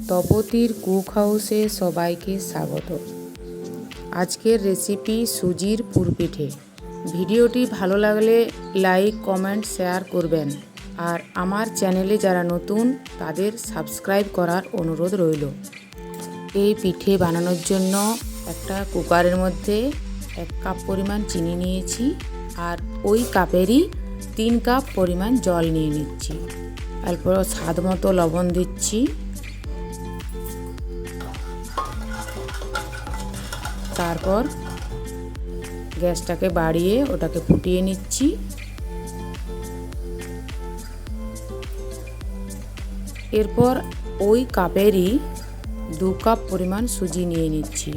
তপতির cook হাউসে সবাইকে স্বাগত। আজকের রেসিপি সুজির পুর পিঠে। ভিডিওটি ভালো লাগলে লাইক, কমেন্ট, শেয়ার করবেন। আর আমার চ্যানেলে যারা নতুন তাদের সাবস্ক্রাইব করার অনুরোধ রইল। এই পিঠে বানানোর জন্য একটা কুকারের মধ্যে 1 কাপ পরিমাণ চিনি নিয়েছি, আর ওই কাপেরই 3 কাপ পরিমাণ জল নিয়ে নিচ্ছি। তারপর স্বাদ মতো লবণ দিচ্ছি। তারপর গ্যাসটাকে বাড়িয়ে ওটাকে ফুটিয়ে নিচ্ছি। এরপর ওই কাপেরই 2 কাপ পরিমাণ সুজি নিয়ে নিচ্ছি।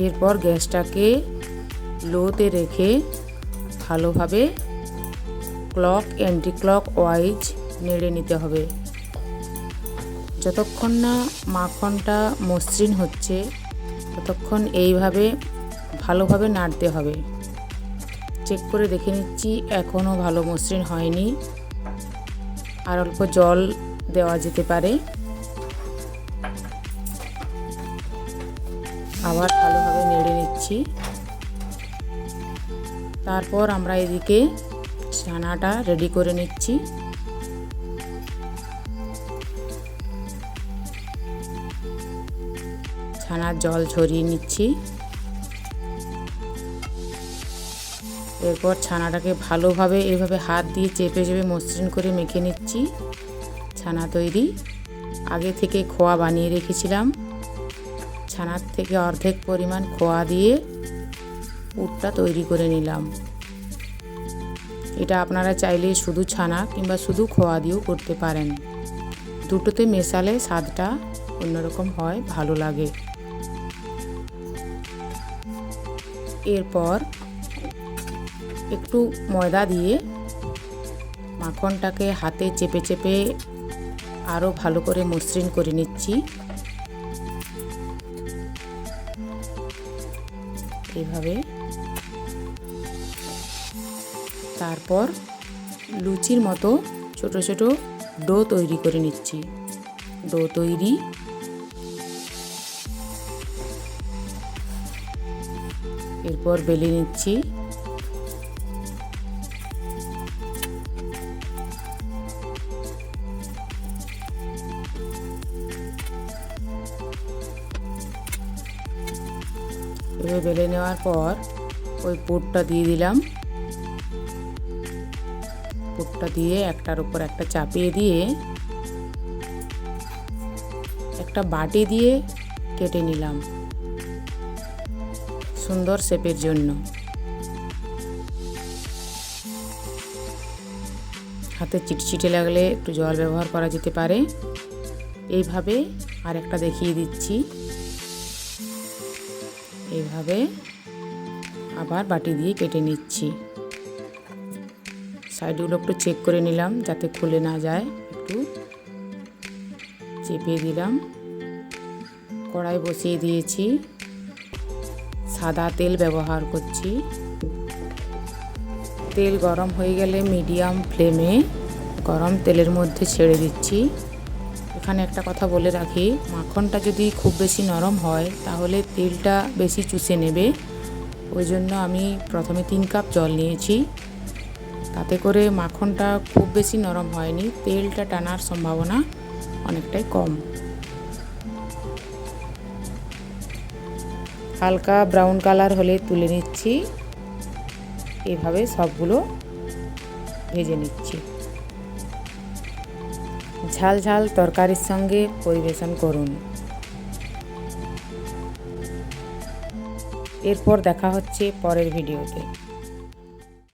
এরপর গ্যাসটাকে লোতে রেখে ভালোভাবে ক্লক অ্যান্টি ক্লক ওয়াইজ নেড়ে নিতে হবে। যতক্ষণ না মাখনটা মসৃণ হচ্ছে ততক্ষণ এইভাবে ভালোভাবে নাড়তে হবে। চেক করে দেখে নিচ্ছি এখনও ভালো মসৃণ হয়নি, আর অল্প জল দেওয়া যেতে পারে। আবার ভালোভাবে নেড়ে নিচ্ছি। তারপর আমরা এদিকে ছানাটা রেডি করে নিচ্ছি। ছানার জল ঝরিয়ে নিচ্ছি। এরপর ছানাটাকে ভালোভাবে এইভাবে হাত দিয়ে চেপে চেপে মসৃণ করে মেখে নিচ্ছি। ছানা তৈরি। আগে থেকে খোয়া বানিয়ে রেখেছিলাম। ছানার থেকে অর্ধেক পরিমাণ খোয়া দিয়ে পুরটা তৈরি করে নিলাম। এটা আপনারা চাইলে শুধু ছানা কিংবা শুধু খোয়া দিয়েও করতে পারেন। দুটোতে মেশালে স্বাদটা অন্যরকম হয়, ভালো লাগে। এরপর একটু ময়দা দিয়ে মাখনটাকে হাতে চেপে চেপে আরও ভালো করে মসৃণ করে নিচ্ছি। এইভাবে। তারপর লুচির মতো ছোট ছোট ডো তৈরি করে নিচ্ছি। ডো তৈরি। এরপর বেলে নিচ্ছি। এভাবে বেলে নেওয়ার পর ওই পুরটা দিয়ে দিলাম। পুরটা দিয়ে একটার উপর একটা চাপিয়ে দিয়ে একটা বাটি দিয়ে কেটে নিলাম সুন্দর শেপের জন্য। হাতে চিটচিটে লাগলে একটু জল ব্যবহার করা যেতে পারে। এইভাবে আরেকটা দেখিয়ে দিচ্ছি। এইভাবে আবার বাটি দিয়ে কেটে নিচ্ছি। সাইডগুলো একটু চেক করে নিলাম যাতে খুলে না যায়। একটু চেপে দিলাম। কড়াই বসিয়ে দিয়েছি। সাদা তেল ব্যবহার করছি। তেল গরম হয়ে গেলে মিডিয়াম ফ্লেমে গরম তেলের মধ্যে ছেড়ে দিচ্ছি। এখানে একটা কথা বলে রাখি, মাখনটা যদি খুব বেশি নরম হয় তাহলে তেলটা বেশি চুষে নেবে। ওই জন্য আমি প্রথমে 3 কাপ জল নিয়েছি। তাতে করে মাখনটা খুব বেশি নরম হয়নি, তেলটা টানার সম্ভাবনা অনেকটাই কম। হালকা ব্রাউন কালার হলে তুলে নিচ্ছি। এভাবে সবগুলো ভেজে নিচ্ছি। ঝাল ঝাল তরকারির সঙ্গে পরিবেশন করুন। এরপর দেখা হচ্ছে পরের ভিডিওতে।